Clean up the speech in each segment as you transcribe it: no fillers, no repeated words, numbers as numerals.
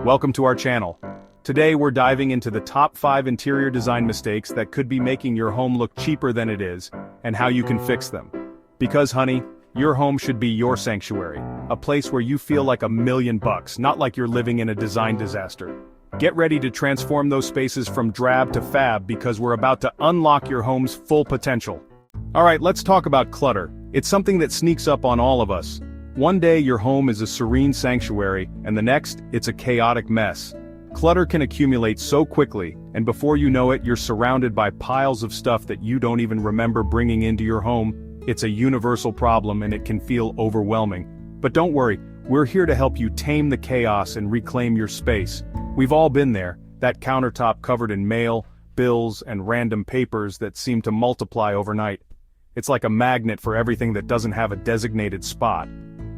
welcome to our channel. Today we're diving into the top 5 interior design mistakes that could be making your home look cheaper than it is, and how you can fix them. Because honey, your home should be your sanctuary, a place where you feel like $1,000,000, not like you're living in a design disaster. Get ready to transform those spaces from drab to fab because we're about to unlock your home's full potential. Alright, let's talk about clutter. It's something that sneaks up on all of us. One day your home is a serene sanctuary, and the next, it's a chaotic mess. Clutter can accumulate so quickly, and before you know it, you're surrounded by piles of stuff that you don't even remember bringing into your home. It's a universal problem and it can feel overwhelming. But don't worry, we're here to help you tame the chaos and reclaim your space. We've all been there, that countertop covered in mail, bills, and random papers that seem to multiply overnight. It's like a magnet for everything that doesn't have a designated spot.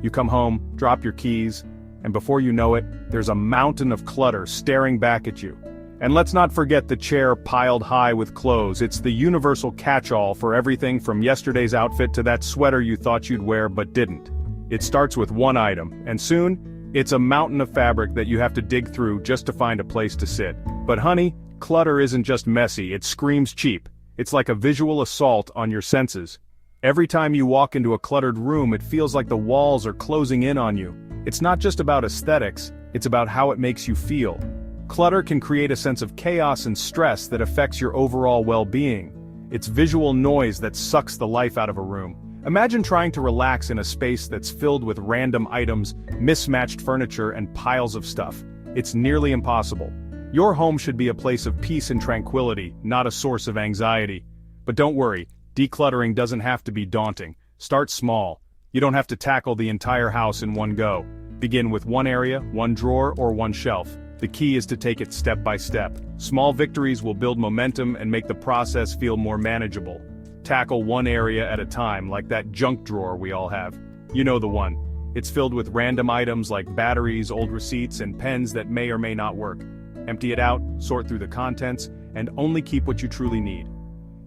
You come home, drop your keys, and before you know it, there's a mountain of clutter staring back at you. And let's not forget the chair piled high with clothes. It's the universal catch-all for everything from yesterday's outfit to that sweater you thought you'd wear but didn't. It starts with one item, and soon, it's a mountain of fabric that you have to dig through just to find a place to sit. But honey, clutter isn't just messy, it screams cheap. It's like a visual assault on your senses. Every time you walk into a cluttered room, it feels like the walls are closing in on you. It's not just about aesthetics, it's about how it makes you feel. Clutter can create a sense of chaos and stress that affects your overall well-being. It's visual noise that sucks the life out of a room. Imagine trying to relax in a space that's filled with random items, mismatched furniture, and piles of stuff. It's nearly impossible. Your home should be a place of peace and tranquility, not a source of anxiety. But don't worry, decluttering doesn't have to be daunting. Start small. You don't have to tackle the entire house in one go. Begin with one area, one drawer, or one shelf. The key is to take it step by step. Small victories will build momentum and make the process feel more manageable. Tackle one area at a time, like that junk drawer we all have. You know the one. It's filled with random items like batteries, old receipts, and pens that may or may not work. Empty it out, sort through the contents, and only keep what you truly need.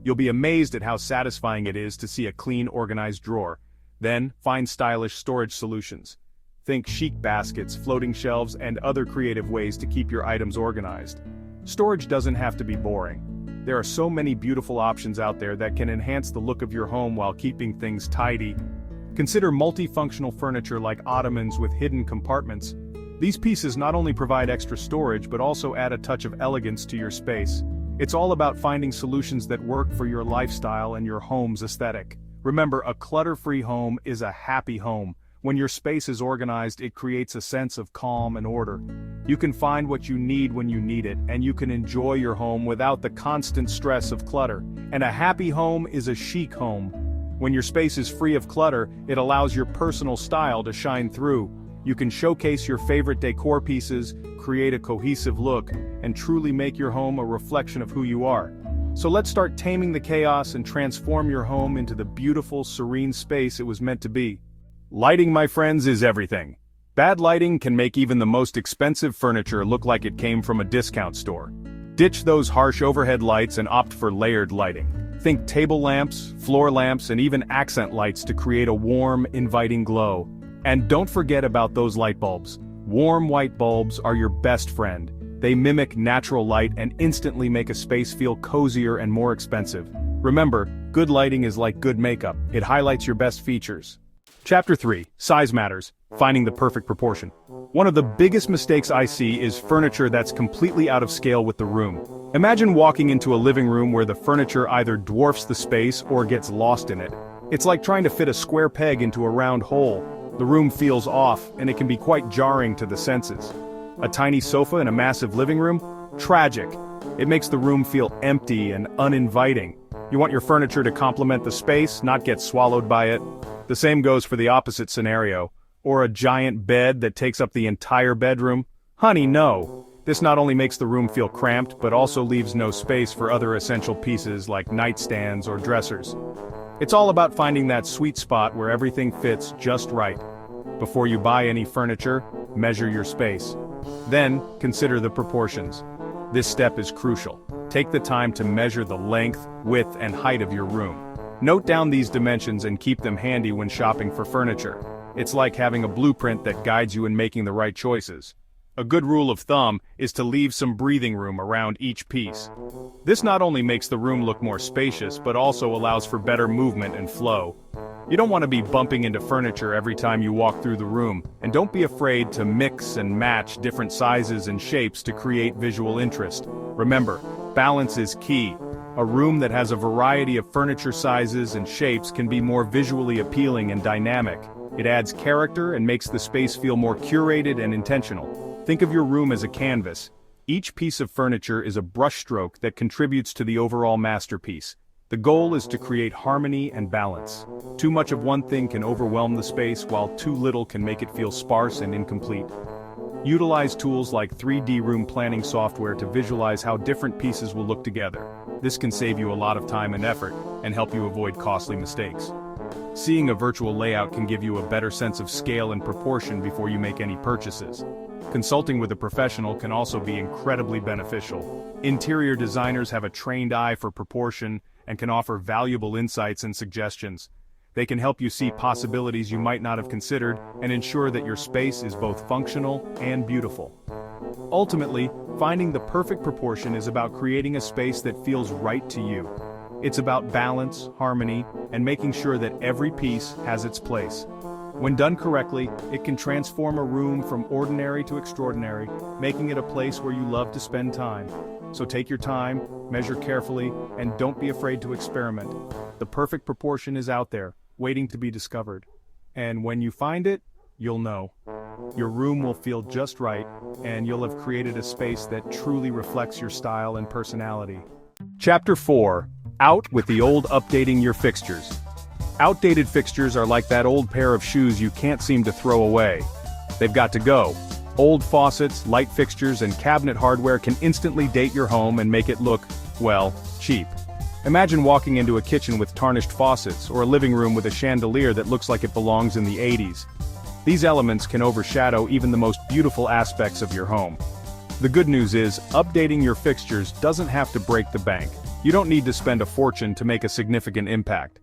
You'll be amazed at how satisfying it is to see a clean, organized drawer. Then, find stylish storage solutions. Think chic baskets, floating shelves, and other creative ways to keep your items organized. Storage doesn't have to be boring. There are so many beautiful options out there that can enhance the look of your home while keeping things tidy. Consider multifunctional furniture like ottomans with hidden compartments. These pieces not only provide extra storage but also add a touch of elegance to your space. It's all about finding solutions that work for your lifestyle and your home's aesthetic. Remember, a clutter-free home is a happy home. When your space is organized, it creates a sense of calm and order. You can find what you need when you need it, and you can enjoy your home without the constant stress of clutter. And a happy home is a chic home. When your space is free of clutter, it allows your personal style to shine through. You can showcase your favorite decor pieces, create a cohesive look, and truly make your home a reflection of who you are. So let's start taming the chaos and transform your home into the beautiful, serene space it was meant to be. Lighting, my friends, is everything. Bad lighting can make even the most expensive furniture look like it came from a discount store. Ditch those harsh overhead lights and opt for layered lighting. Think table lamps, floor lamps, and even accent lights to create a warm, inviting glow. And don't forget about those light bulbs. Warm white bulbs are your best friend. They mimic natural light and instantly make a space feel cozier and more expensive. Remember, good lighting is like good makeup. It highlights your best features. Chapter 3. Size Matters. Finding the perfect proportion. One of the biggest mistakes I see is furniture that's completely out of scale with the room. Imagine walking into a living room where the furniture either dwarfs the space or gets lost in it. It's like trying to fit a square peg into a round hole. The room feels off, and it can be quite jarring to the senses. A tiny sofa in a massive living room? Tragic. It makes the room feel empty and uninviting. You want your furniture to complement the space, not get swallowed by it. The same goes for the opposite scenario. Or a giant bed that takes up the entire bedroom? Honey, no. This not only makes the room feel cramped, but also leaves no space for other essential pieces like nightstands or dressers. It's all about finding that sweet spot where everything fits just right. Before you buy any furniture, measure your space. Then, consider the proportions. This step is crucial. Take the time to measure the length, width, and height of your room. Note down these dimensions and keep them handy when shopping for furniture. It's like having a blueprint that guides you in making the right choices. A good rule of thumb is to leave some breathing room around each piece. This not only makes the room look more spacious but also allows for better movement and flow. You don't want to be bumping into furniture every time you walk through the room, and don't be afraid to mix and match different sizes and shapes to create visual interest. Remember, balance is key. A room that has a variety of furniture sizes and shapes can be more visually appealing and dynamic. It adds character and makes the space feel more curated and intentional. Think of your room as a canvas. Each piece of furniture is a brushstroke that contributes to the overall masterpiece. The goal is to create harmony and balance. Too much of one thing can overwhelm the space, while too little can make it feel sparse and incomplete. Utilize tools like 3D room planning software to visualize how different pieces will look together. This can save you a lot of time and effort, and help you avoid costly mistakes. Seeing a virtual layout can give you a better sense of scale and proportion before you make any purchases. Consulting with a professional can also be incredibly beneficial. Interior designers have a trained eye for proportion and can offer valuable insights and suggestions. They can help you see possibilities you might not have considered and ensure that your space is both functional and beautiful. Ultimately, finding the perfect proportion is about creating a space that feels right to you. It's about balance, harmony, and making sure that every piece has its place. When done correctly, it can transform a room from ordinary to extraordinary, making it a place where you love to spend time. So take your time, measure carefully, and don't be afraid to experiment. The perfect proportion is out there, waiting to be discovered. And when you find it, you'll know. Your room will feel just right, and you'll have created a space that truly reflects your style and personality. Chapter 4. Out with the old, updating your fixtures. Outdated fixtures are like that old pair of shoes you can't seem to throw away. They've got to go. Old faucets, light fixtures, and cabinet hardware can instantly date your home and make it look, well, cheap. Imagine walking into a kitchen with tarnished faucets, or a living room with a chandelier that looks like it belongs in the 80s. These elements can overshadow even the most beautiful aspects of your home. The good news is, updating your fixtures doesn't have to break the bank. You don't need to spend a fortune to make a significant impact.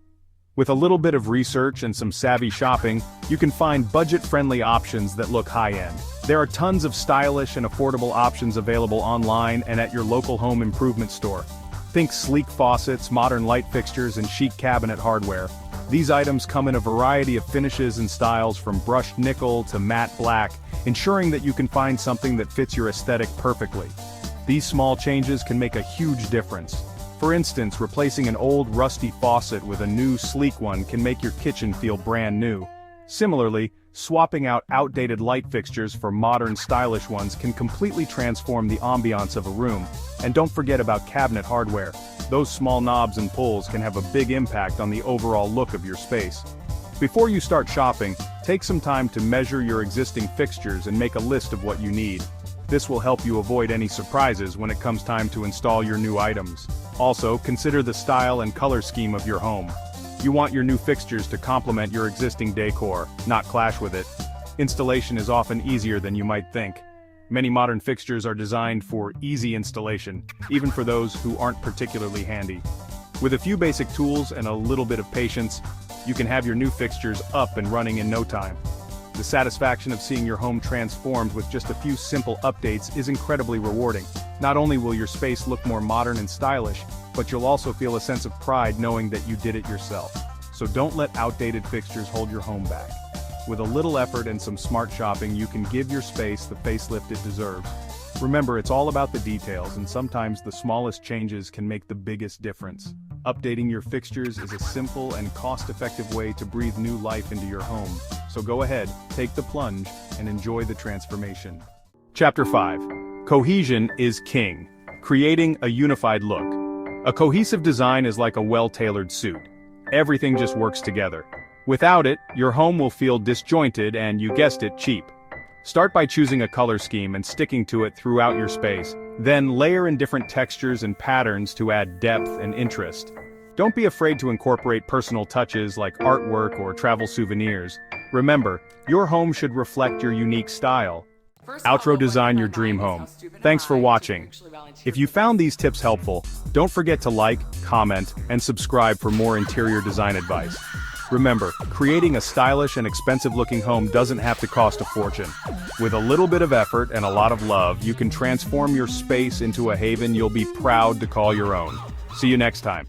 With a little bit of research and some savvy shopping, you can find budget-friendly options that look high-end. There are tons of stylish and affordable options available online and at your local home improvement store. Think sleek faucets, modern light fixtures, and chic cabinet hardware. These items come in a variety of finishes and styles, from brushed nickel to matte black, ensuring that you can find something that fits your aesthetic perfectly. These small changes can make a huge difference. For instance, replacing an old rusty faucet with a new sleek one can make your kitchen feel brand new. Similarly, swapping out outdated light fixtures for modern stylish ones can completely transform the ambiance of a room. And don't forget about cabinet hardware. Those small knobs and pulls can have a big impact on the overall look of your space. Before you start shopping, take some time to measure your existing fixtures and make a list of what you need. This will help you avoid any surprises when it comes time to install your new items. Also, consider the style and color scheme of your home. You want your new fixtures to complement your existing decor, not clash with it. Installation is often easier than you might think. Many modern fixtures are designed for easy installation, even for those who aren't particularly handy. With a few basic tools and a little bit of patience, you can have your new fixtures up and running in no time. The satisfaction of seeing your home transformed with just a few simple updates is incredibly rewarding. Not only will your space look more modern and stylish, but you'll also feel a sense of pride knowing that you did it yourself. So don't let outdated fixtures hold your home back. With a little effort and some smart shopping, you can give your space the facelift it deserves. Remember, it's all about the details, and sometimes the smallest changes can make the biggest difference. Updating your fixtures is a simple and cost-effective way to breathe new life into your home. So go ahead, take the plunge, and enjoy the transformation. Chapter 5. Cohesion is king. Creating a unified look. A cohesive design is like a well-tailored suit. Everything just works together. Without it, your home will feel disjointed and, you guessed it, cheap. Start by choosing a color scheme and sticking to it throughout your space. Then layer in different textures and patterns to add depth and interest. Don't be afraid to incorporate personal touches like artwork or travel souvenirs. Remember, your home should reflect your unique style. Outro design your dream home. Thanks for watching. If you found these tips helpful, don't forget to like, comment, and subscribe for more interior design advice. Remember, creating a stylish and expensive-looking home doesn't have to cost a fortune. With a little bit of effort and a lot of love, you can transform your space into a haven you'll be proud to call your own. See you next time.